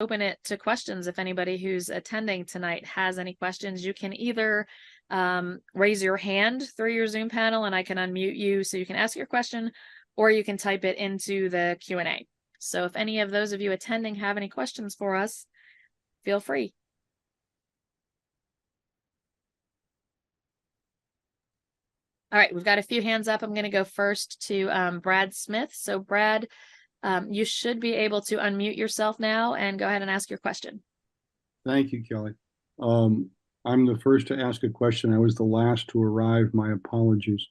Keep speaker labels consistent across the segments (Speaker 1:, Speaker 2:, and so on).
Speaker 1: open it to questions. If anybody who's attending tonight has any questions, you can either raise your hand through your Zoom panel and I can unmute you so you can ask your question, or you can type it into the Q&A. So if any of those of you attending have any questions for us, feel free. All right, we've got a few hands up. I'm going to go first to Brad Smith. So Brad, you should be able to unmute yourself now and go ahead and ask your question.
Speaker 2: Thank you, Kelly. I'm the first to ask a question. I was the last to arrive. My apologies.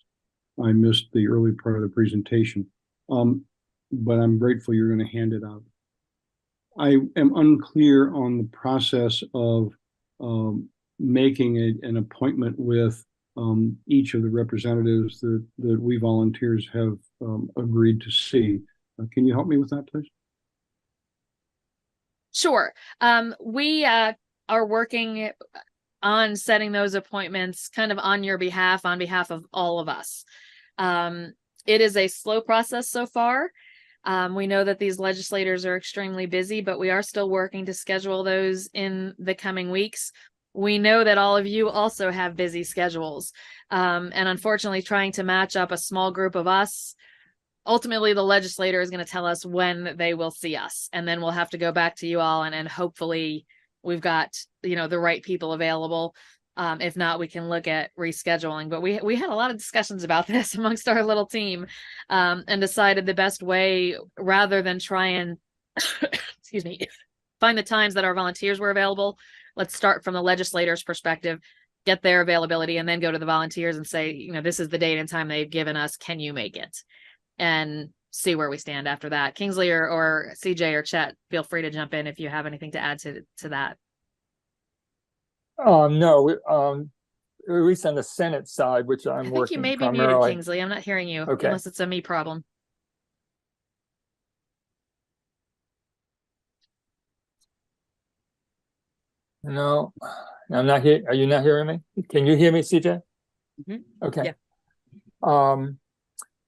Speaker 2: I missed the early part of the presentation, but I'm grateful you're going to hand it out. I am unclear on the process of making an appointment with each of the representatives that we volunteers have agreed to see. Can you help me with that, please?
Speaker 1: Sure. We are working on setting those appointments kind of on your behalf, on behalf of all of us. It is a slow process so far. We know that these legislators are extremely busy, but we are still working to schedule those in the coming weeks. We know that all of you also have busy schedules. And unfortunately, trying to match up a small group of us, ultimately the legislator is going to tell us when they will see us. And then we'll have to go back to you all and hopefully we've got, the right people available. If not, we can look at rescheduling. But we had a lot of discussions about this amongst our little team and decided the best way, rather than try and, excuse me, find the times that our volunteers were available, let's start from the legislator's perspective, get their availability, and then go to the volunteers and say, this is the date and time they've given us. Can you make it? And see where we stand after that. Kingsley or CJ or Chet, feel free to jump in if you have anything to add to that.
Speaker 3: No, at least on the Senate side, which I'm working. I think
Speaker 1: you may be
Speaker 3: primarily
Speaker 1: muted, Kingsley. I'm not hearing you,
Speaker 3: okay.
Speaker 1: Unless it's a me problem.
Speaker 3: No, I'm not here. Are you not hearing me? Can you hear me, CJ?
Speaker 1: Mm-hmm.
Speaker 3: Okay.
Speaker 1: Yeah.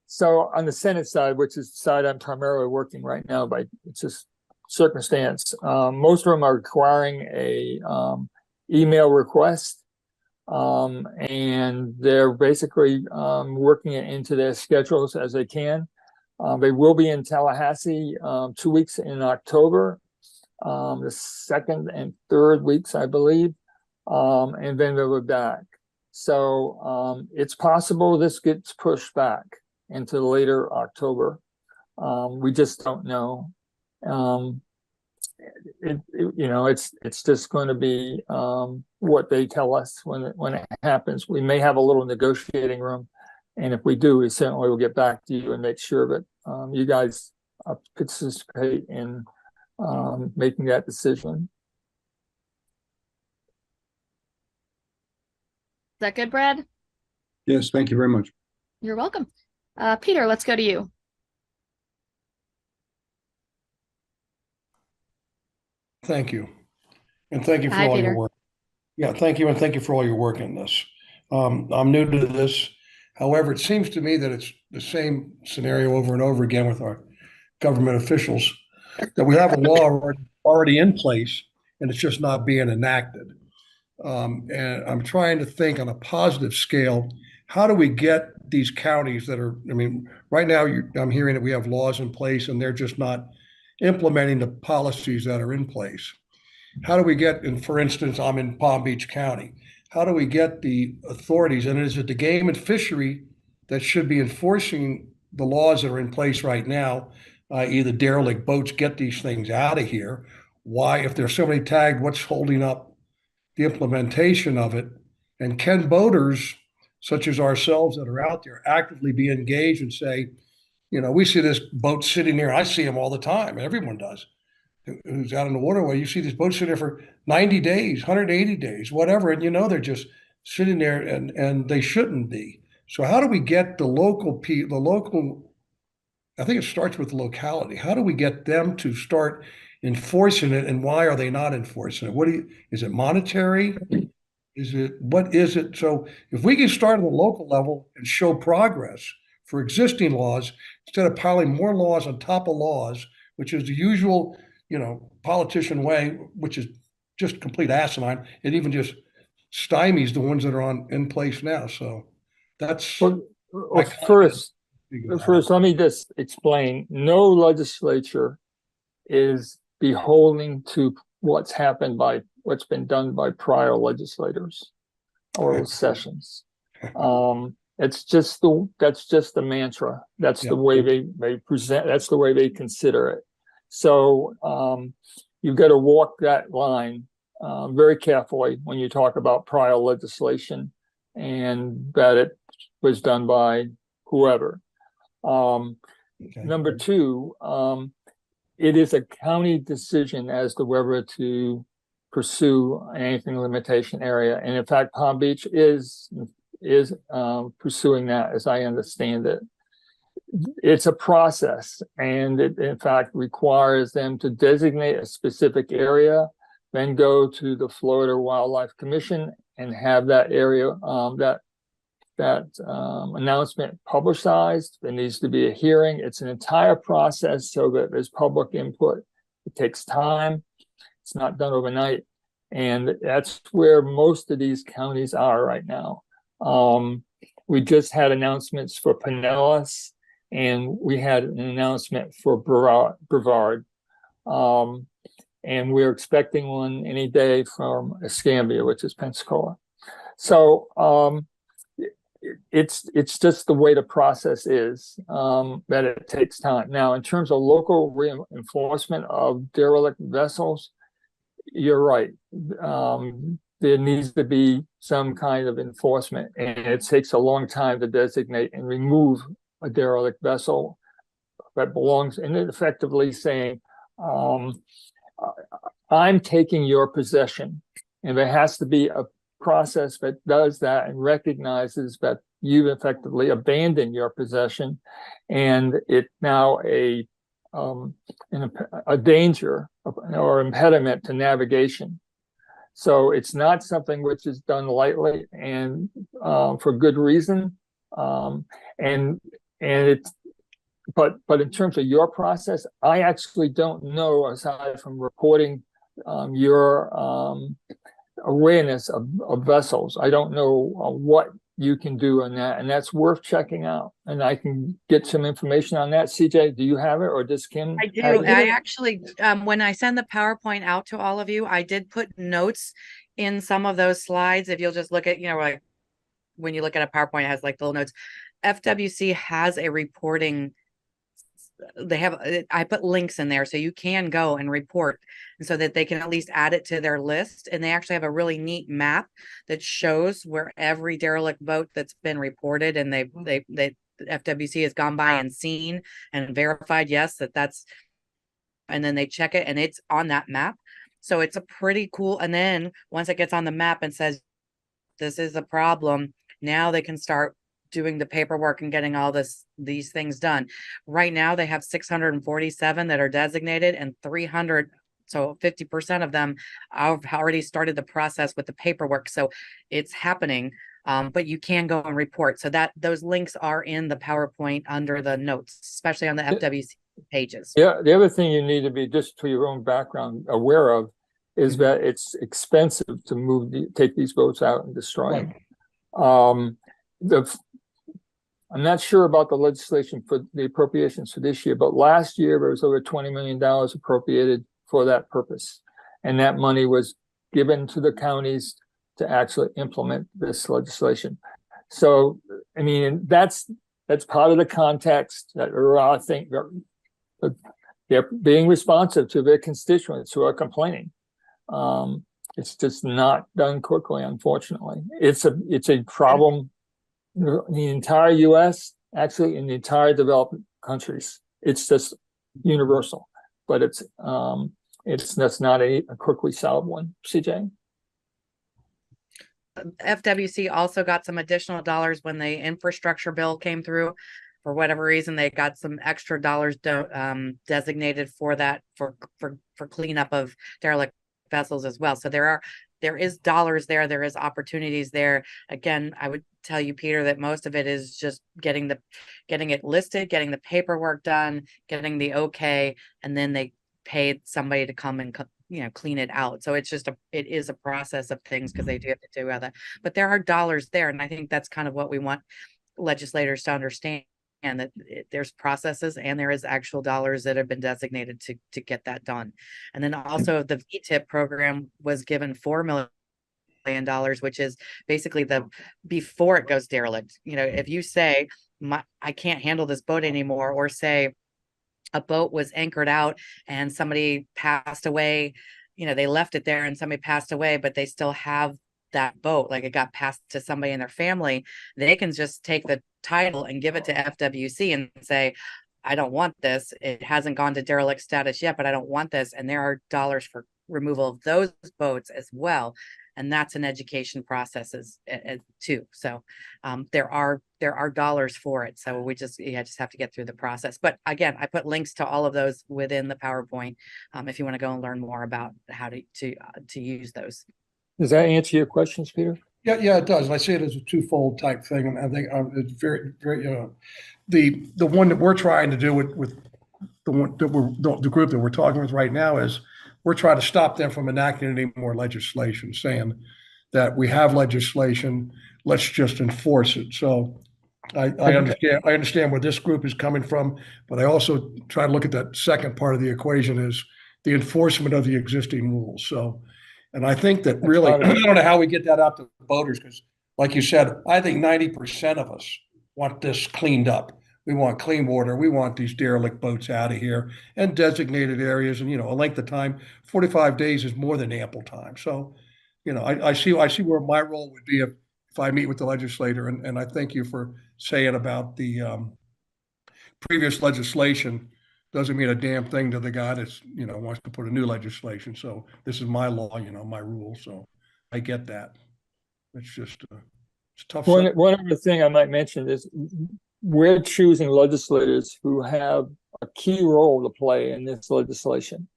Speaker 3: So on the Senate side, which is the side I'm primarily working right now, by it's just circumstance, most of them are requiring a email request, and they're basically working it into their schedules as they can. They will be in Tallahassee 2 weeks in October, the second and third weeks, I believe, and then they'll be back. So it's possible this gets pushed back into later October. We just don't know. It's just going to be what they tell us when it happens. We may have a little negotiating room, and if we do, we certainly will get back to you and make sure that you guys participate in making that decision.
Speaker 1: Is that good, Brad?
Speaker 2: Yes, thank you very much.
Speaker 1: You're welcome. Peter, let's go to you.
Speaker 4: Thank you. And thank you for
Speaker 1: Hi,
Speaker 4: all
Speaker 1: Peter.
Speaker 4: your work. Yeah, thank you. And thank you for all your work in this. I'm new to this. However, it seems to me that it's the same scenario over and over again with our government officials, that we have a law already in place and it's just not being enacted. And I'm trying to think on a positive scale, how do we get these counties that are, right now I'm hearing that we have laws in place and they're just not implementing the policies that are in place. How do we get, and for instance, I'm in Palm Beach County. How do we get the authorities, and is it the game and fishery that should be enforcing the laws that are in place right now, i.e. the derelict boats, get these things out of here? Why, if there's somebody tagged, what's holding up the implementation of it? And can boaters, such as ourselves that are out there, actively be engaged and say, we see this boat sitting there. I see them all the time. Everyone does. Who's out in the waterway, you see these boats sitting there for 90 days, 180 days, whatever, and they're just sitting there, and they shouldn't be. So how do we get the local, I think it starts with the locality. How do we get them to start enforcing it, and why are they not enforcing it? Is it monetary? What is it? So if we can start at the local level and show progress for existing laws, instead of piling more laws on top of laws, which is the usual politician way, which is just complete asinine. It even just stymies the ones that are in place now. So that's
Speaker 3: Well,
Speaker 4: my
Speaker 3: first,
Speaker 4: comment.
Speaker 3: let me just explain. No legislature is beholden to what's been done by prior legislators or sessions. That's just the mantra. That's
Speaker 4: Yeah.
Speaker 3: the way they present. That's the way they consider it. So you've got to walk that line very carefully when you talk about prior legislation and that it was done by whoever. Number two, it is a county decision as to whether to pursue anything limitation area. And in fact, Palm Beach is pursuing that, as I understand it. It's a process, and it in fact requires them to designate a specific area, then go to the Florida Wildlife Commission and have that area, that announcement publicized. There needs to be a hearing. It's an entire process so that there's public input. It takes time. It's not done overnight. And that's where most of these counties are right now. We just had announcements for Pinellas, and we had an announcement for Brevard. And we're expecting one any day from Escambia, which is Pensacola. So it's just the way the process is, that it takes time. Now, in terms of local reinforcement of derelict vessels, you're right. There needs to be some kind of enforcement, and it takes a long time to designate and remove a derelict vessel that belongs, and effectively saying, I'm taking your possession. And there has to be a process that does that and recognizes that you've effectively abandoned your possession, and it now a danger or impediment to navigation. So it's not something which is done lightly and for good reason. And it's but in terms of your process, I actually don't know, aside from reporting your awareness of vessels. I don't know what you can do on that, and that's worth checking out. And I can get some information on that. CJ, do you have it, or does Kim?
Speaker 5: I do. I actually, when I send the PowerPoint out to all of you, I did put notes in some of those slides. If you'll just look at, like when you look at a PowerPoint, it has like little notes. FWC has a reporting. I put links in there so you can go and report, and so that they can at least add it to their list. And they actually have a really neat map that shows where every derelict boat that's been reported, and they FWC has gone by and seen and verified, yes, that's, and then they check it and it's on that map. So it's a pretty cool. And then once it gets on the map and says, this is a problem, now they can start doing the paperwork and getting all these things done. Right now they have 647 that are designated, and 300, so 50% of them have already started the process with the paperwork. So it's happening. But you can go and report. So that those links are in the PowerPoint under the notes, especially on the FWC pages.
Speaker 3: Yeah, the other thing you need to be, just for your own background, aware of is that it's expensive to take these boats out and destroy them. I'm not sure about the legislation for the appropriations for this year, but last year there was over $20 million appropriated for that purpose. And that money was given to the counties to actually implement this legislation. So, I mean, that's part of the context that I think they're being responsive to their constituents who are complaining. It's just not done quickly, unfortunately. It's a problem in the entire U.S., actually in the entire developed countries. It's just universal, but that's not a quickly solved one. CJ?
Speaker 5: FWC also got some additional dollars when the infrastructure bill came through. For whatever reason, they got some extra dollars designated for that, for cleanup of derelict vessels as well. So there is dollars there. There is opportunities there. Again, I would tell you, Peter, that most of it is just getting it listed, getting the paperwork done, getting the okay, and then paid somebody to come and clean it out. So it is a process of things, because they do have to do that. But there are dollars there, and I think that's kind of what we want legislators to understand, and that there's processes and there is actual dollars that have been designated to get that done. And then also the VTIP program was given $4 million, which is basically before it goes derelict. If you say I can't handle this boat anymore, or say a boat was anchored out and somebody passed away, they left it there and somebody passed away, but they still have that boat, like it got passed to somebody in their family, they can just take the title and give it to FWC and say, I don't want this. It hasn't gone to derelict status yet, but I don't want this. And there are dollars for removal of those boats as well. And that's an education process too. So there are dollars for it. So we just have to get through the process. But again, I put links to all of those within the PowerPoint if you want to go and learn more about how to use those.
Speaker 3: Does that answer your questions, Peter?
Speaker 4: Yeah, it does. And I see it as a twofold type thing. And I think it's very, very, the one that we're trying to do with the one that the group that we're talking with right now is we're trying to stop them from enacting any more legislation, saying that we have legislation, let's just enforce it. So I understand where this group is coming from, but I also try to look at that second part of the equation is the enforcement of the existing rules. So, and I think that really, I don't know how we get that out to voters, because like you said, I think 90% of us want this cleaned up. We want clean water. We want these derelict boats out of here and designated areas. And, a length of time, 45 days is more than ample time. So, I see where my role would be if I meet with the legislator. And I thank you for saying about the previous legislation doesn't mean a damn thing to the guy that's, wants to put a new legislation. So this is my law, my rule. So I get that. It's just it's tough.
Speaker 3: One other thing I might mention is we're choosing legislators who have a key role to play in this legislation.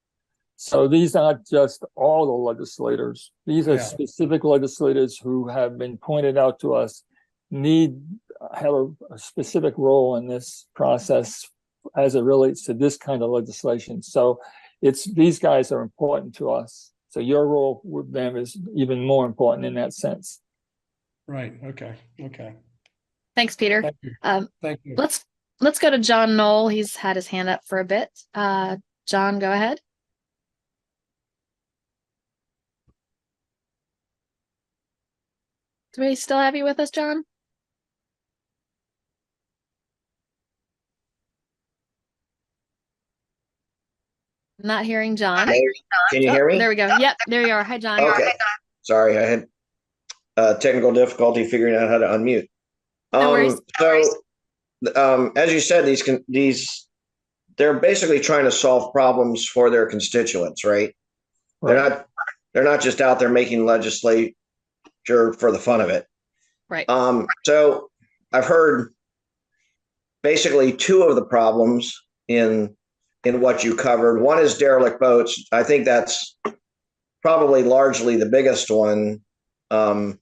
Speaker 3: So these aren't just all the legislators. These are specific legislators who have been pointed out to us have a specific role in this process as it relates to this kind of legislation. So these guys are important to us. So your role with them is even more important in that sense.
Speaker 4: Right. Okay.
Speaker 1: Thanks, Peter.
Speaker 4: Thank you. Thank you.
Speaker 1: Let's go to John Knoll. He's had his hand up for a bit. John, go ahead. Do we still have you with us, John? Not hearing John.
Speaker 6: Can you hear me?
Speaker 1: There we go. Yep, there you are. Hi, John.
Speaker 6: Okay. Sorry, I had technical difficulty figuring out how to unmute.
Speaker 1: No worries.
Speaker 6: So, as you said, they're basically trying to solve problems for their constituents, right? They're not just out there making legislature for the fun of it.
Speaker 1: Right.
Speaker 6: So I've heard basically two of the problems in what you covered. One is derelict boats. I think that's probably largely the biggest one. From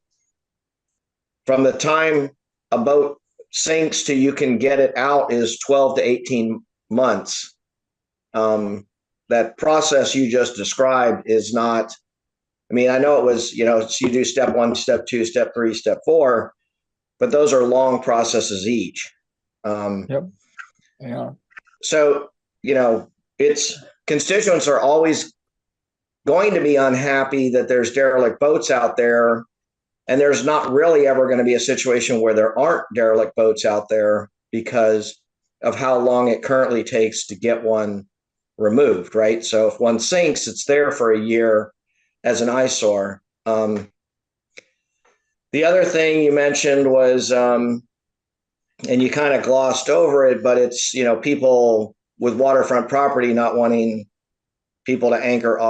Speaker 6: the time a boat sinks to you can get it out is 12 to 18 months. That process you just described is not, I know it was, so you do step 1, step 2, step 3, step 4, but those are long processes each.
Speaker 3: Yep. Yeah.
Speaker 6: So, its constituents are always going to be unhappy that there's derelict boats out there. And there's not really ever going to be a situation where there aren't derelict boats out there because of how long it currently takes to get one removed, right? So if one sinks, it's there for a year as an eyesore. The other thing you mentioned was, and you kind of glossed over it, but it's, people with waterfront property not wanting people to anchor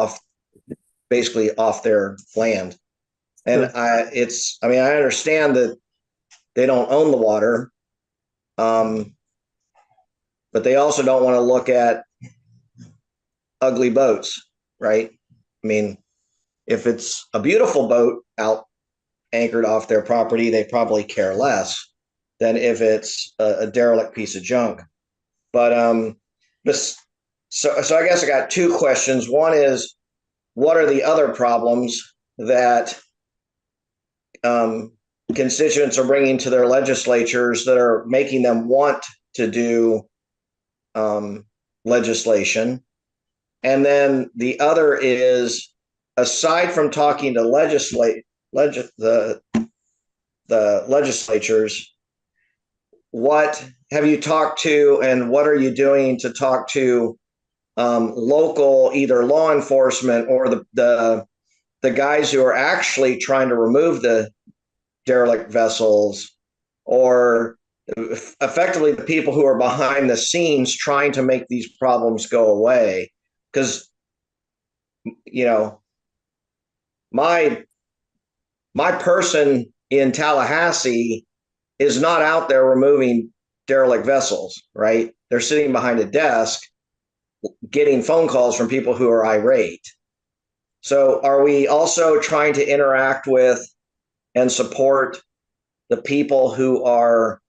Speaker 6: basically off their land. And I understand that they don't own the water, but they also don't want to look at ugly boats, right? If it's a beautiful boat out anchored off their property, they probably care less than if it's a derelict piece of junk. But So I guess I got two questions. One is, what are the other problems that constituents are bringing to their legislatures that are making them want to do legislation? And then the other is, aside from talking to the legislatures, what have you talked to, and what are you doing to talk to local, either law enforcement or the guys who are actually trying to remove the derelict vessels, or effectively the people who are behind the scenes trying to make these problems go away? Because, you know, my person in Tallahassee is not out there removing derelict vessels, right? They're sitting behind a desk getting phone calls from people who are irate. So are we also trying to interact with and support the people who are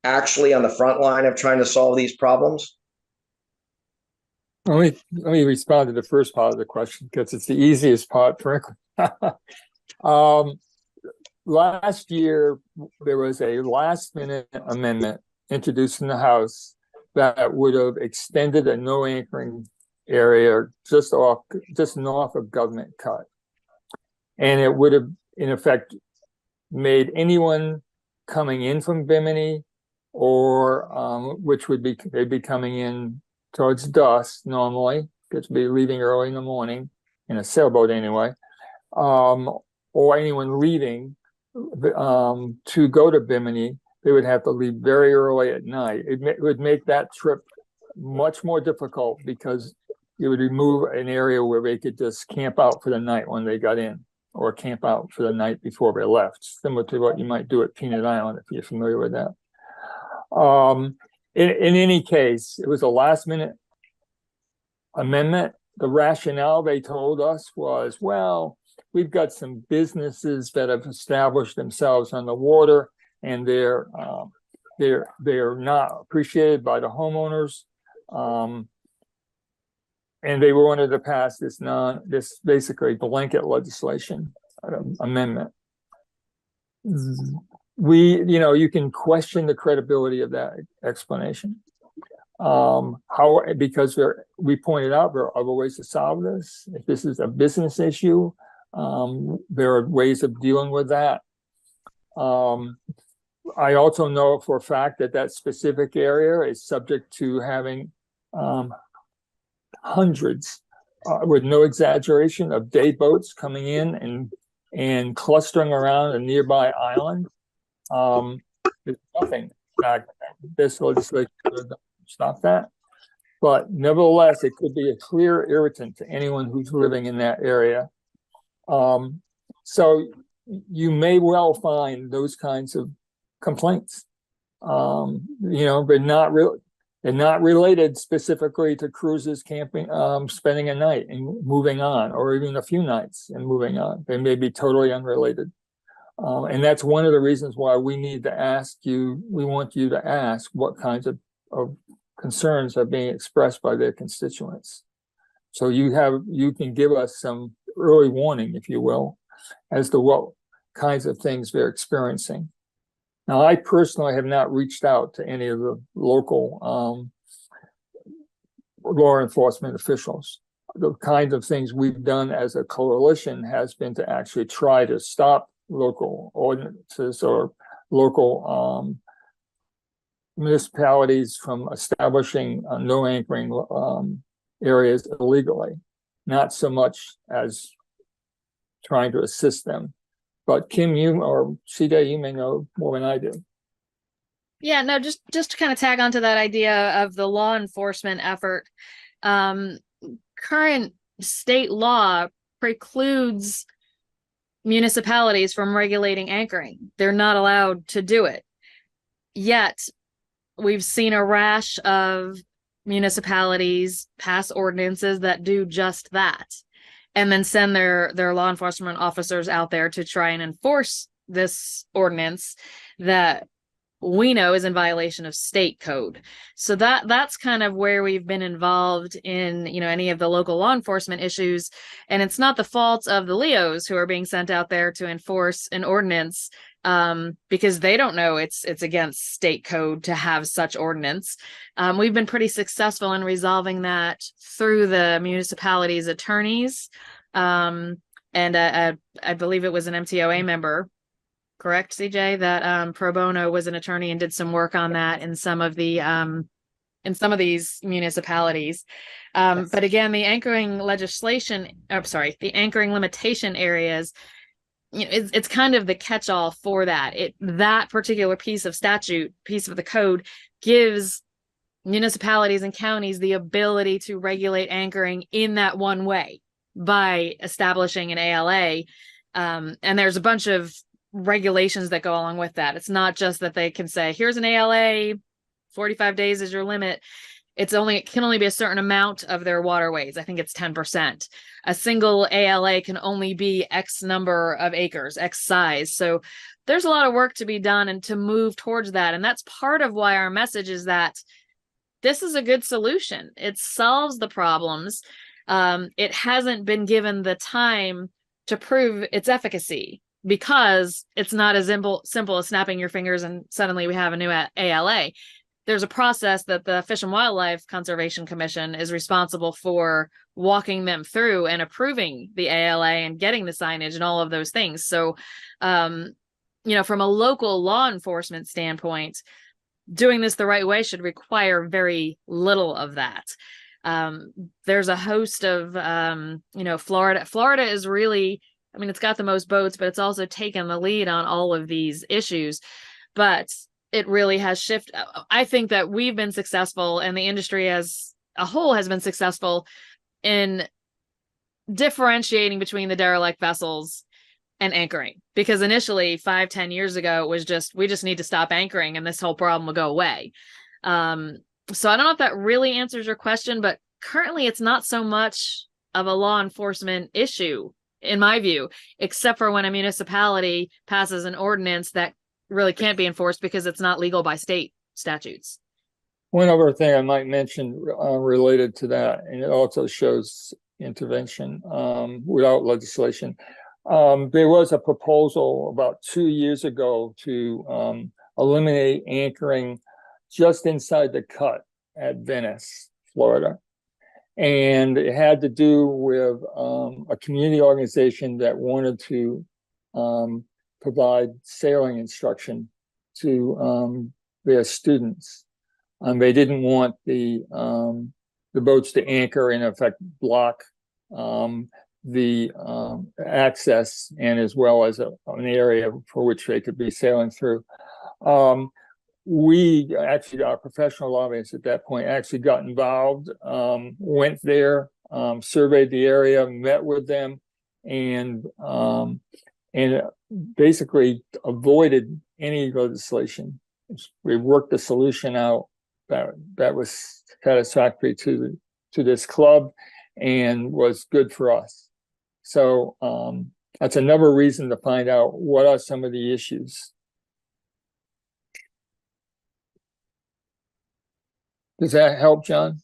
Speaker 6: actually on the front line of trying to solve these problems?
Speaker 3: Let me respond to the first part of the question, because it's the easiest part, frankly. Last year, there was a last-minute amendment introduced in the House that would have extended a no anchoring area just north of Government Cut, and it would have, in effect, made anyone coming in from Bimini, or which would be, they'd be coming in towards dusk normally, because they'd be leaving early in the morning in a sailboat anyway, or anyone leaving to go to Bimini, they would have to leave very early at night. It would make that trip much more difficult, because it would remove an area where they could just camp out for the night when they got in, or camp out for the night before they left, similar to what you might do at Peanut Island, if you're familiar with that. In any case, it was a last-minute amendment. The rationale they told us was, well, we've got some businesses that have established themselves on the water, and they're not appreciated by the homeowners, and they wanted to pass this basically blanket legislation amendment. You can question the credibility of that explanation. Because we pointed out there are other ways to solve this. If this is a business issue, there are ways of dealing with that. I also know for a fact that specific area is subject to having hundreds, with no exaggeration, of day boats coming in and clustering around a nearby island. There's nothing that this legislation could stop that. But nevertheless, it could be a clear irritant to anyone who's living in that area. So you may well find those kinds of complaints. They're not related specifically to cruises, camping, spending a night and moving on, or even a few nights and moving on. They may be totally unrelated. And that's one of the reasons why we want you to ask what kinds of concerns are being expressed by their constituents. So you can give us some early warning, if you will, as to what kinds of things they're experiencing. Now, I personally have not reached out to any of the local law enforcement officials. The kinds of things we've done as a coalition has been to actually try to stop local ordinances or local municipalities from establishing no anchoring areas illegally, not so much as trying to assist them. But Kim, you or CJ, you may know more than I do.
Speaker 1: Yeah, no, just to kind of tag onto that idea of the law enforcement effort. Current state law precludes municipalities from regulating anchoring. They're not allowed to do it. Yet we've seen a rash of municipalities pass ordinances that do just that, and then send their law enforcement officers out there to try and enforce this ordinance that we know is in violation of state code. So that's kind of where we've been involved in, any of the local law enforcement issues. And it's not the fault of the Leos who are being sent out there to enforce an ordinance, because they don't know it's against state code to have such ordinance. We've been pretty successful in resolving that through the municipality's attorneys. And I believe it was an MTOA member, correct, CJ, that pro bono was an attorney and did some work on that in some of the in some of these municipalities. But again, the anchoring legislation, the anchoring limitation areas, it's kind of the catch-all for that. That particular piece of the code gives municipalities and counties the ability to regulate anchoring in that one way by establishing an ALA. And there's a bunch of regulations that go along with that. It's not just that they can say, here's an ALA, 45 days is your limit. It can only be a certain amount of their waterways. I think it's 10%. A single ALA can only be X number of acres, X size. So there's a lot of work to be done and to move towards that. And that's part of why our message is that this is a good solution. It solves the problems. It hasn't been given the time to prove its efficacy, because it's not as simple as snapping your fingers and suddenly we have a new ALA. There's a process that the Fish and Wildlife Conservation Commission is responsible for walking them through and approving the ALA and getting the signage and all of those things. So, from a local law enforcement standpoint, doing this the right way should require very little of that. There's a host of, Florida. Florida is really, it's got the most boats, but it's also taken the lead on all of these issues. But it really has shifted. I think that we've been successful, and the industry as a whole has been successful in differentiating between the derelict vessels and anchoring. Because initially, 5-10 years ago, it was we just need to stop anchoring and this whole problem will go away. So I don't know if that really answers your question, but currently it's not so much of a law enforcement issue, in my view, except for when a municipality passes an ordinance that really can't be enforced because it's not legal by state statutes.
Speaker 3: One other thing I might mention related to that, and it also shows intervention without legislation. There was a proposal about 2 years ago to eliminate anchoring just inside the cut at Venice, Florida. And it had to do with a community organization that wanted to provide sailing instruction to their students. They didn't want the boats to anchor and in effect block the access, and as well as an area for which they could be sailing through. We actually, our professional lobbyists at that point actually got involved, went there, surveyed the area, met with them, and basically avoided any legislation. We worked the solution out that was satisfactory to this club and was good for us. So that's another reason to find out what are some of the issues. Does that help, John?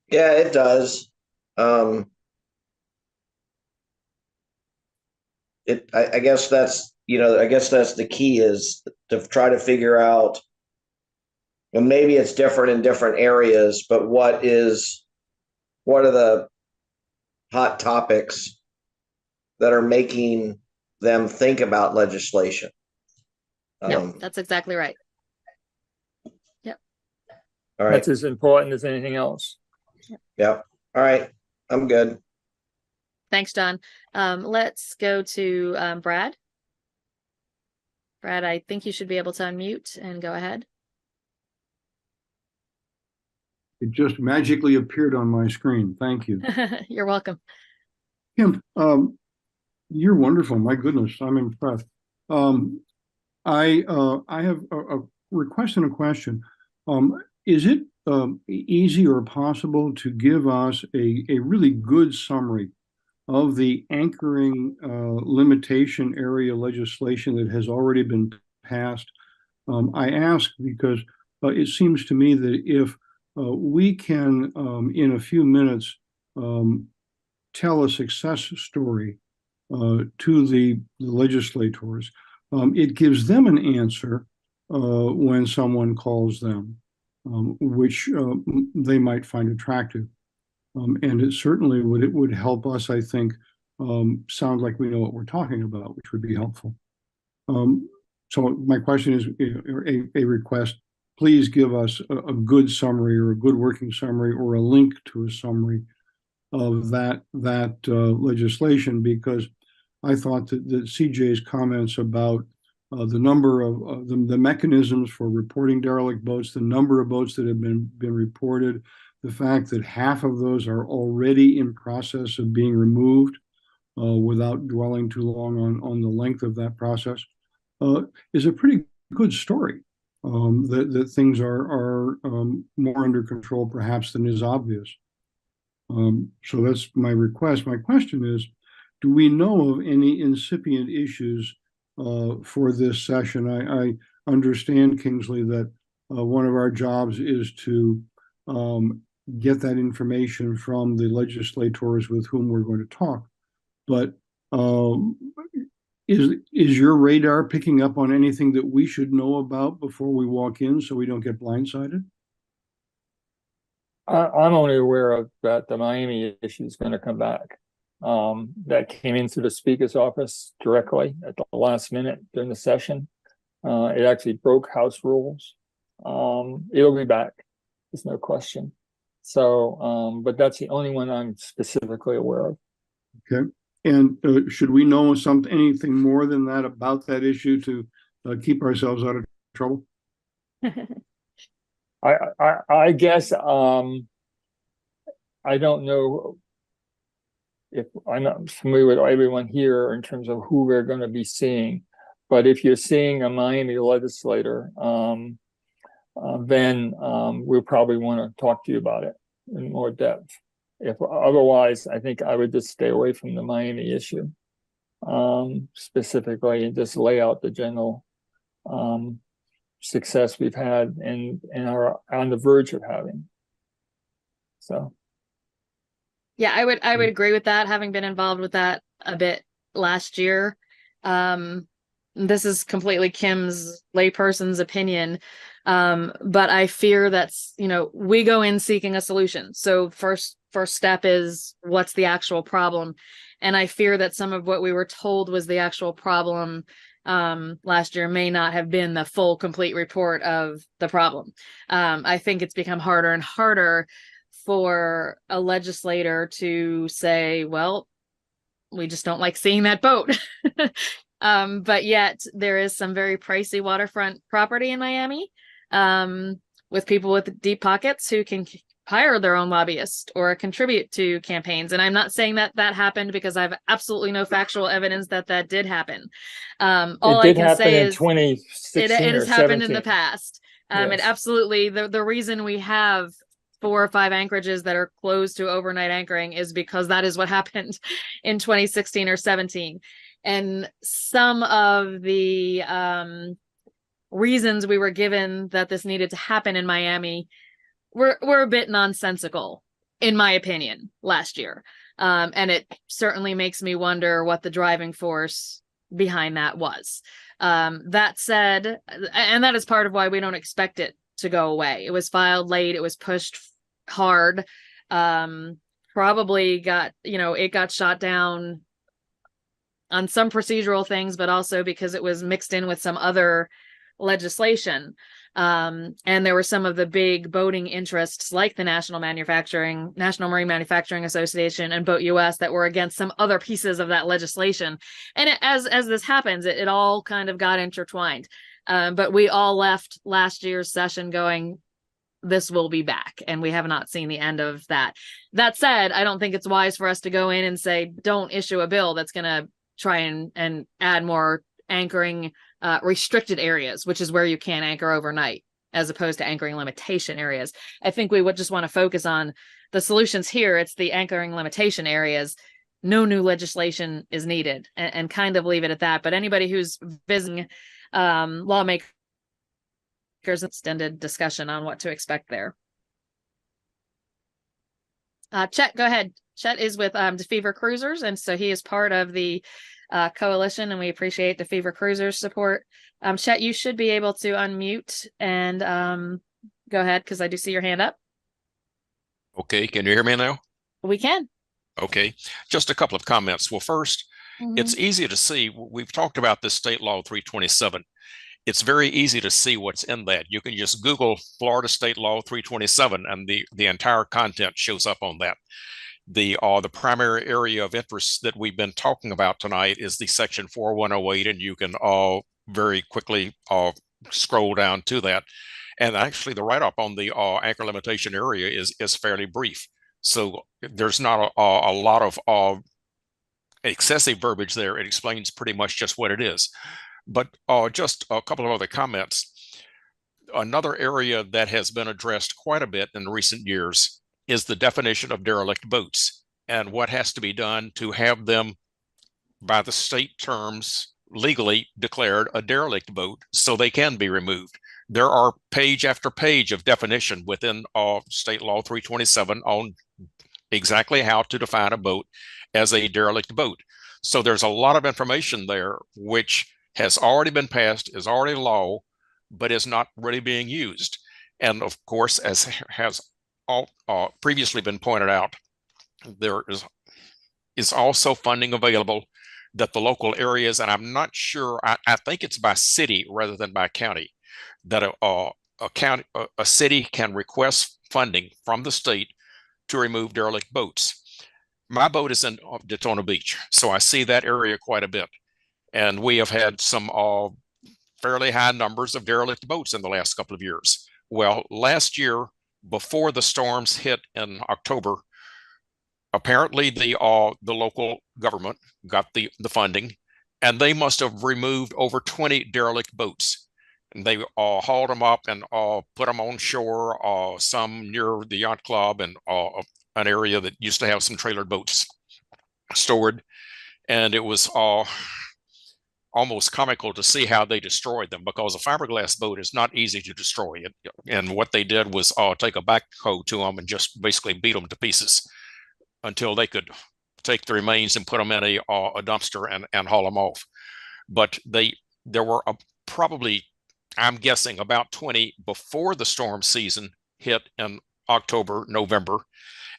Speaker 6: Yeah, it does. I guess that's the key, is to try to figure out, and maybe it's different in different areas, but what are the hot topics that are making them think about legislation?
Speaker 1: Yeah, that's exactly right. Yep.
Speaker 6: All right.
Speaker 3: That's as important as anything else.
Speaker 6: Yep. All right. I'm good.
Speaker 1: Thanks, John. Let's go to Brad. Brad, I think you should be able to unmute and go ahead.
Speaker 2: It just magically appeared on my screen. Thank you.
Speaker 1: You're welcome.
Speaker 2: Kim, you're wonderful. My goodness, I'm impressed. I have a request and a question. Is it easy or possible to give us a really good summary of the anchoring limitation area legislation that has already been past. I ask because it seems to me that if we can, in a few minutes, tell a success story to the legislators, it gives them an answer when someone calls them, which they might find attractive. And it certainly would help us, I think, sound like we know what we're talking about, which would be helpful. So my question is a request. Please give us a good summary or a good working summary or a link to a summary of that legislation, because I thought that CJ's comments about the number of the mechanisms for reporting derelict boats, the number of boats that have been reported, the fact that half of those are already in process of being removed, without dwelling too long on the length of that process, is a pretty good story. That things are more under control perhaps than is obvious. So that's my request. My question is, do we know of any incipient issues for this session? I understand, Kingsley, that one of our jobs is to get that information from the legislators with whom we're going to talk. But is your radar picking up on anything that we should know about before we walk in so we don't get blindsided?
Speaker 3: I'm only aware of that the Miami issue is going to come back. That came in through the speaker's office directly at the last minute during the session. It actually broke House rules. It'll be back. There's no question. So, but that's the only one I'm specifically aware of.
Speaker 2: Okay. And should we know anything more than that about that issue to keep ourselves out of trouble?
Speaker 3: I guess I don't know if I'm not familiar with everyone here in terms of who we're going to be seeing, but if you're seeing a Miami legislator, then we'll probably want to talk to you about it in more depth. If otherwise, I think I would just stay away from the Miami issue specifically and just lay out the general success we've had and are on the verge of having. So
Speaker 1: yeah, I would agree with that, having been involved with that a bit last year. This is completely Kim's layperson's opinion, but I fear that's, we go in seeking a solution. So first step is, what's the actual problem? And I fear that some of what we were told was the actual problem last year may not have been the full, complete report of the problem. I think it's become harder and harder for a legislator to say, well, we just don't like seeing that boat. But yet there is some very pricey waterfront property in Miami, with people with deep pockets who can hire their own lobbyist or contribute to campaigns. And I'm not saying that happened, because I have absolutely no factual evidence that did happen. All I can say is
Speaker 3: 2016
Speaker 1: it has happened in the past.
Speaker 3: Yes.
Speaker 1: It absolutely, the reason we have 4 or 5 anchorages that are closed to overnight anchoring is because that is what happened in 2016 or 17. And some of the reasons we were given that this needed to happen in Miami were a bit nonsensical, in my opinion, last year. And it certainly makes me wonder what the driving force behind that was. That said, and that is part of why we don't expect it to go away. It was filed late. It was pushed hard. Probably got, it got shot down on some procedural things, but also because it was mixed in with some other legislation. And there were some of the big boating interests, like the National Marine Manufacturing Association and Boat US, that were against some other pieces of that legislation. And as this happens, it all kind of got intertwined. But we all left last year's session going, this will be back, and we have not seen the end of that. That said, I don't think it's wise for us to go in and say, don't issue a bill that's going to try and add more anchoring restricted areas, which is where you can anchor overnight, as opposed to anchoring limitation areas. I think we would just want to focus on the solutions here. It's the anchoring limitation areas. No new legislation is needed, and kind of leave it at that. But anybody who's visiting lawmakers extended discussion on what to expect there. Chet, go ahead. Chet is with DeFever Cruisers, and so he is part of the coalition, and we appreciate DeFever Cruisers support. Chet, you should be able to unmute and go ahead, because I do see your hand up.
Speaker 7: Okay, can you hear me now?
Speaker 1: We can.
Speaker 7: Okay, just a couple of comments. Well, first, it's easy to see. We've talked about this state law 327. It's very easy to see what's in that. You can just Google Florida State Law 327 and the entire content shows up on that. The primary area of interest that we've been talking about tonight is the section 4108, and you can very quickly scroll down to that. And actually the write-up on the anchor limitation area is fairly brief. So there's not a lot of excessive verbiage there. It explains pretty much just what it is. But just a couple of other comments. Another area that has been addressed quite a bit in recent years is the definition of derelict boats and what has to be done to have them, by the state terms, legally declared a derelict boat so they can be removed. There are page after page of definition within State Law 327 on exactly how to define a boat as a derelict boat. So there's a lot of information there which has already been passed, is already law, but is not really being used. And of course, as has previously been pointed out, there is also funding available that the local areas, and I'm not sure, I think it's by city rather than by county, that a city can request funding from the state to remove derelict boats. My boat is in Daytona Beach, so I see that area quite a bit. And we have had some fairly high numbers of derelict boats in the last couple of years. Well, last year, before the storms hit in October, apparently the local government got the funding, and they must have removed over 20 derelict boats. And they hauled them up and put them on shore, some near the yacht club and an area that used to have some trailer boats stored. And it was almost comical to see how they destroyed them, because a fiberglass boat is not easy to destroy. And what they did was take a backhoe to them and just basically beat them to pieces until they could take the remains and put them in a dumpster and haul them off. But there were probably, I'm guessing, about 20 before the storm season hit in October, November.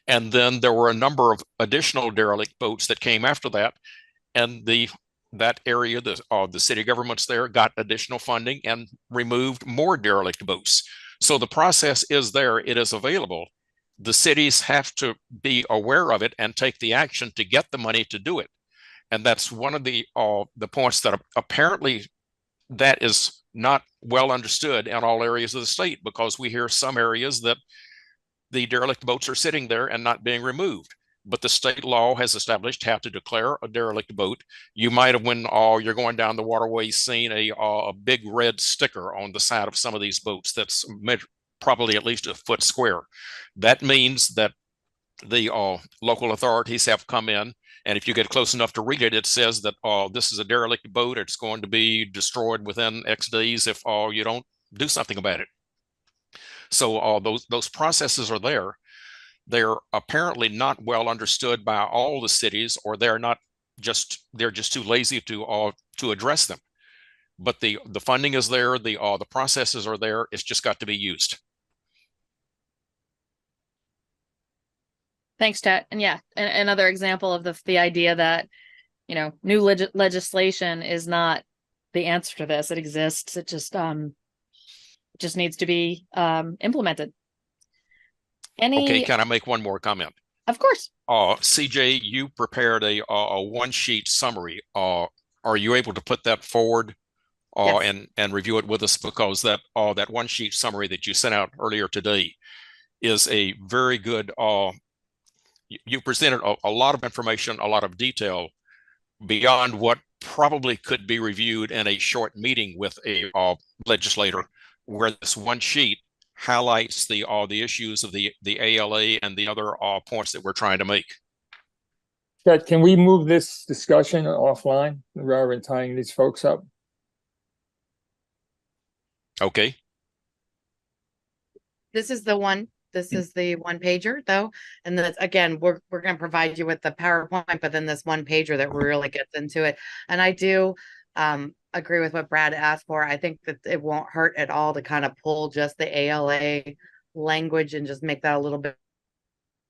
Speaker 7: And then there were a number of additional derelict boats that came after that. And that area, the city governments there got additional funding and removed more derelict boats. So the process is there, it is available. The cities have to be aware of it and take the action to get the money to do it. And that's one of the points that apparently that is not well understood in all areas of the state, because we hear some areas that the derelict boats are sitting there and not being removed. But the state law has established how to declare a derelict boat. You might have, when you're going down the waterway, seen a big red sticker on the side of some of these boats that's probably at least a foot square. That means that the local authorities have come in, and if you get close enough to read it, it says that this is a derelict boat. It's going to be destroyed within X days if you don't do something about it. So those processes are there. They're apparently not well understood by all the cities, or they're just too lazy to address them. But the funding is there, the processes are there. It's just got to be used.
Speaker 1: Thanks, Ted. And yeah, another example of the idea that, new legislation is not the answer to this. It exists. It just needs to be implemented.
Speaker 7: Okay, can I make one more comment?
Speaker 1: Of course.
Speaker 7: CJ, you prepared a one-sheet summary. Are you able to put that forward
Speaker 1: Yes.
Speaker 7: and review it with us? Because that one-sheet summary that you sent out earlier today is a very good. You presented a lot of information, a lot of detail beyond what probably could be reviewed in a short meeting with a legislator, where this one sheet highlights the issues of the ALA and the other points that we're trying to make.
Speaker 3: Chet, can we move this discussion offline rather than tying these folks up?
Speaker 7: Okay.
Speaker 5: This is the one. This is the one pager though. And that's again, we're going to provide you with the PowerPoint, but then this one pager that really gets into it. And I do agree with what Brad asked for. I think that it won't hurt at all to kind of pull just the ALA language and just make that a little bit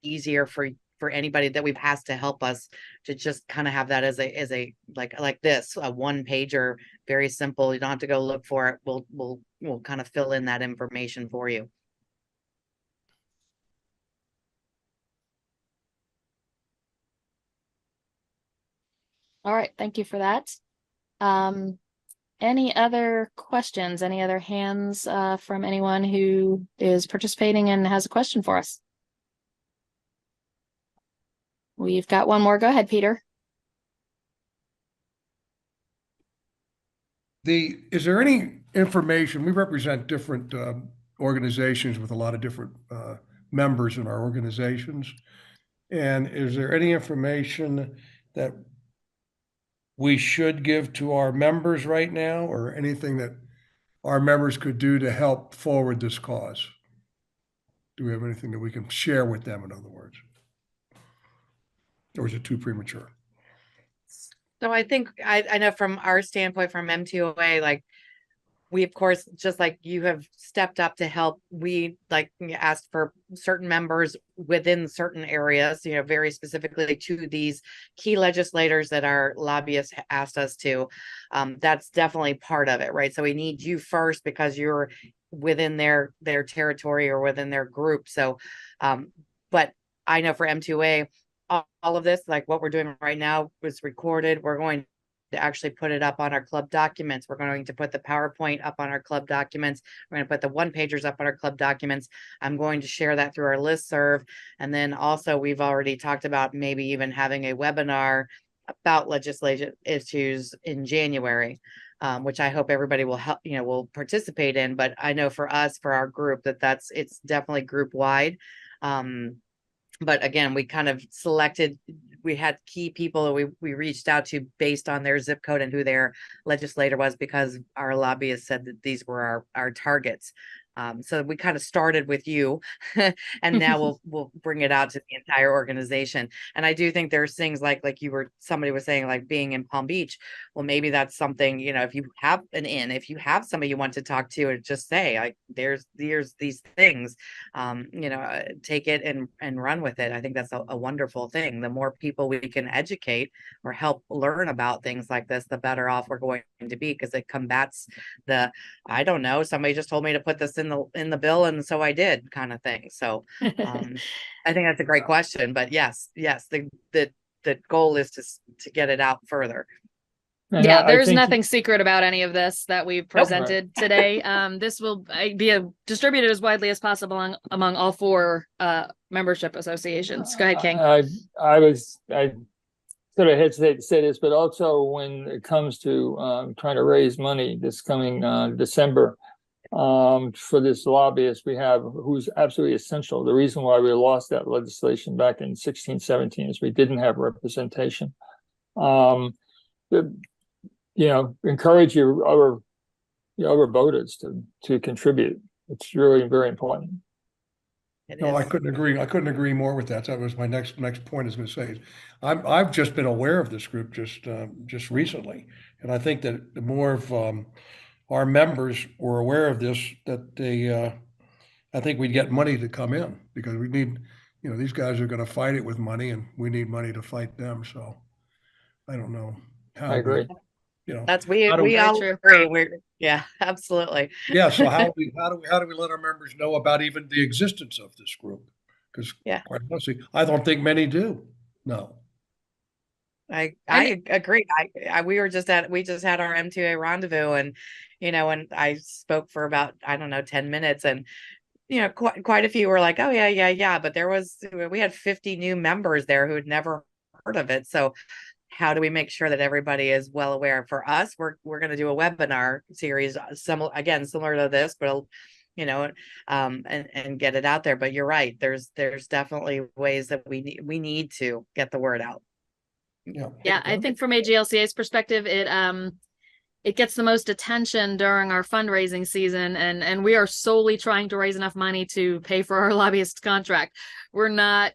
Speaker 5: easier for anybody that we've asked to help us to just kind of have that as a like this, a one pager, very simple. You don't have to go look for it. We'll kind of fill in that information for you.
Speaker 1: All right, thank you for that. Any other questions? Any other hands from anyone who is participating and has a question for us? We've got one more. Go ahead, Peter.
Speaker 4: Is there any information? We represent different organizations with a lot of different members in our organizations. And is there any information that we should give to our members right now, or anything that our members could do to help forward this cause? Do we have anything that we can share with them, in other words? Or is it too premature?
Speaker 5: So I think I know from our standpoint from M2OA, like we, of course, just like you have stepped up to help, we like asked for certain members within certain areas, you know, very specifically to these key legislators that our lobbyists asked us to. That's definitely part of it, right? So we need you first because you're within their territory or within their group. So, but I know for M2A, all of this, like what we're doing right now, was recorded. We're going to actually put it up on our club documents. We're going to put the PowerPoint up on our club documents. We're going to put the one pagers up on our club documents. I'm going to share that through our listserv. And then also we've already talked about maybe even having a webinar about legislative issues in January, which I hope everybody will help, you know, will participate in. But I know for us, for our group, it's definitely group wide. But again, we kind of selected, we had key people that we reached out to based on their zip code and who their legislator was, because our lobbyists said that these were our targets. So we kind of started with you and now we'll bring it out to the entire organization. And I do think there's things like somebody was saying, like being in Palm Beach. Well, maybe that's something, you know, if you have if you have somebody you want to talk to, and just say like, there's these things, you know, take it and run with it. I think that's a wonderful thing. The more people we can educate or help learn about things like this, the better off we're going to be, because it combats I don't know, somebody just told me to put this in the bill, and so I did, kind of thing. So I think that's a great question. But yes, the goal is to get it out further.
Speaker 3: And
Speaker 1: Yeah,
Speaker 3: I
Speaker 1: there's
Speaker 3: think
Speaker 1: nothing secret about any of this that we've presented today. This will be distributed as widely as possible among all 4 membership associations. Go ahead, King.
Speaker 3: I sort of hesitate to say this, but also when it comes to trying to raise money this coming December for this lobbyist we have, who's absolutely essential. The reason why we lost that legislation back in 16-17 is we didn't have representation. You know, encourage your other voters to contribute. It's really very important.
Speaker 4: No, I couldn't agree more with that. That was my next point I was going to say. I've just been aware of this group just recently, and I think that the more of our members were aware of this, that I think we'd get money to come in, because we need, you know, these guys are going to fight it with money, and we need money to fight them. So I don't know how.
Speaker 3: I agree.
Speaker 4: You know,
Speaker 5: We all agree. Yeah, absolutely.
Speaker 4: Yeah. So how do we let our members know about even the existence of this group? Because quite honestly, I don't think many do. No.
Speaker 5: I agree. We just had our M2A rendezvous, and you know, and I spoke for about, I don't know, 10 minutes, and you know, quite a few were like, oh yeah, but we had 50 new members there who had never heard of it. So how do we make sure that everybody is well aware? For us, we're going to do a webinar series, similar to this, but you know, and get it out there. But you're right, there's definitely ways that we need to get the word out.
Speaker 1: Yeah, I think from AGLCA's perspective, it gets the most attention during our fundraising season, and we are solely trying to raise enough money to pay for our lobbyist contract. We're not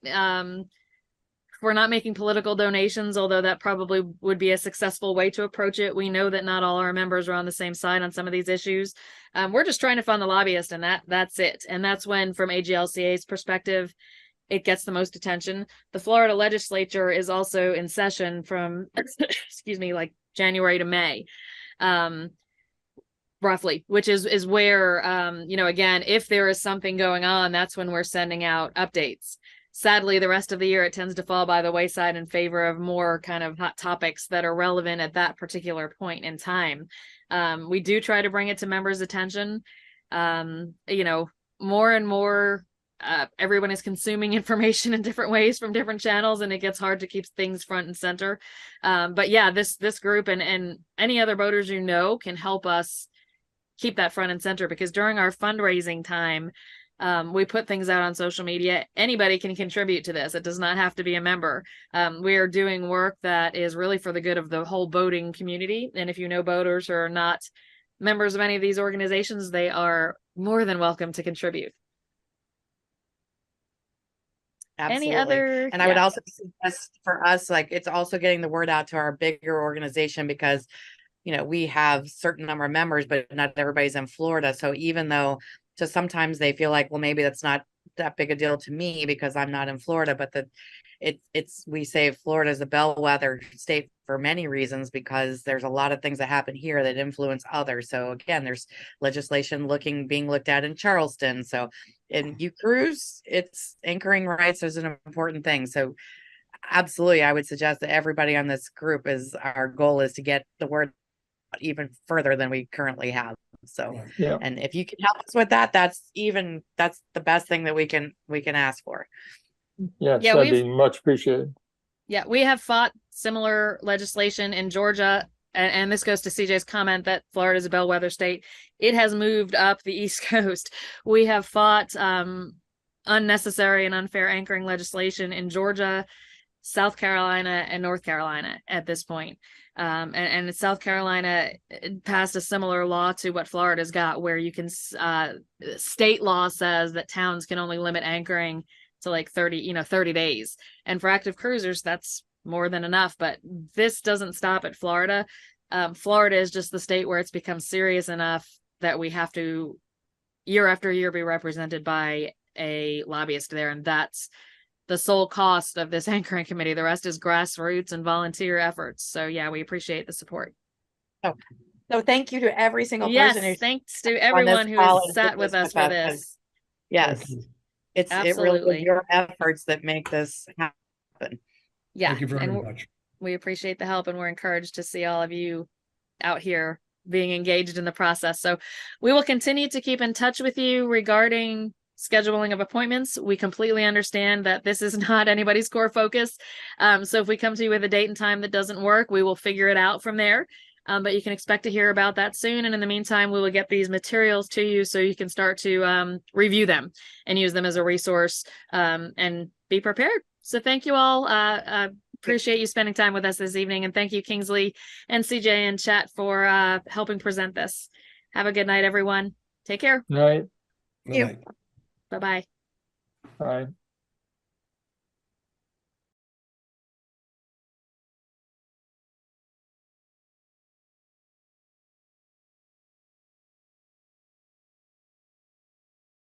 Speaker 1: making political donations, although that probably would be a successful way to approach it. We know that not all our members are on the same side on some of these issues. We're just trying to fund the lobbyist, and that's it. And that's when, from AGLCA's perspective, it gets the most attention. The Florida legislature is also in session from, excuse me, like January to May. Roughly, which is where, again, if there is something going on, that's when we're sending out updates. Sadly, the rest of the year, it tends to fall by the wayside in favor of more kind of hot topics that are relevant at that particular point in time. We do try to bring it to members' attention. More and more, everyone is consuming information in different ways from different channels, and it gets hard to keep things front and center. But yeah, this group and any other voters can help us keep that front and center, because during our fundraising time, we put things out on social media. Anybody can contribute to this. It does not have to be a member. We are doing work that is really for the good of the whole boating community. And if you know boaters who are not members of any of these organizations, they are more than welcome to contribute.
Speaker 5: Absolutely.
Speaker 1: Any other,
Speaker 5: and I would also suggest for us, like, it's also getting the word out to our bigger organization, because we have a certain number of members, but not everybody's in Florida. So even though sometimes they feel like, well, maybe that's not that big a deal to me because I'm not in Florida, but we say Florida is a bellwether state for many reasons, because there's a lot of things that happen here that influence others. So again, there's legislation being looked at in Charleston. So in cruise, it's anchoring rights is an important thing. So absolutely, I would suggest that everybody on this group our goal is to get the word even further than we currently have. So
Speaker 3: Yeah.
Speaker 5: And if you can help us with that, that's the best thing that we can ask for.
Speaker 3: Yes, that'd be much appreciated.
Speaker 1: Yeah, we have fought similar legislation in Georgia, and this goes to CJ's comment that Florida is a bellwether state. It has moved up the East Coast. We have fought unnecessary and unfair anchoring legislation in Georgia, South Carolina, and North Carolina at this point. And South Carolina passed a similar law to what Florida's got, where you can, state law says that towns can only limit anchoring to like 30 days. And for active cruisers, that's more than enough. But this doesn't stop at Florida. Florida is just the state where it's become serious enough that we have to, year after year, be represented by a lobbyist there. And that's the sole cost of this anchoring committee. The rest is grassroots and volunteer efforts. So yeah, we appreciate the support.
Speaker 5: Oh, so thank you to every single person.
Speaker 1: Yes, thanks to everyone who has sat with us for this.
Speaker 5: Yes, it really is your efforts that make this happen.
Speaker 1: Yeah,
Speaker 4: Thank you very much.
Speaker 1: We appreciate the help, and we're encouraged to see all of you out here being engaged in the process. So we will continue to keep in touch with you regarding scheduling of appointments. We completely understand that this is not anybody's core focus. So if we come to you with a date and time that doesn't work, we will figure it out from there. But you can expect to hear about that soon. And in the meantime, we will get these materials to you so you can start to review them and use them as a resource, and be prepared. So thank you all. Appreciate you spending time with us this evening. And thank you, Kingsley and CJ and chat for helping present this. Have a good night, everyone. Take care.
Speaker 3: Night.
Speaker 4: Good night.
Speaker 1: Bye-bye.
Speaker 3: Bye.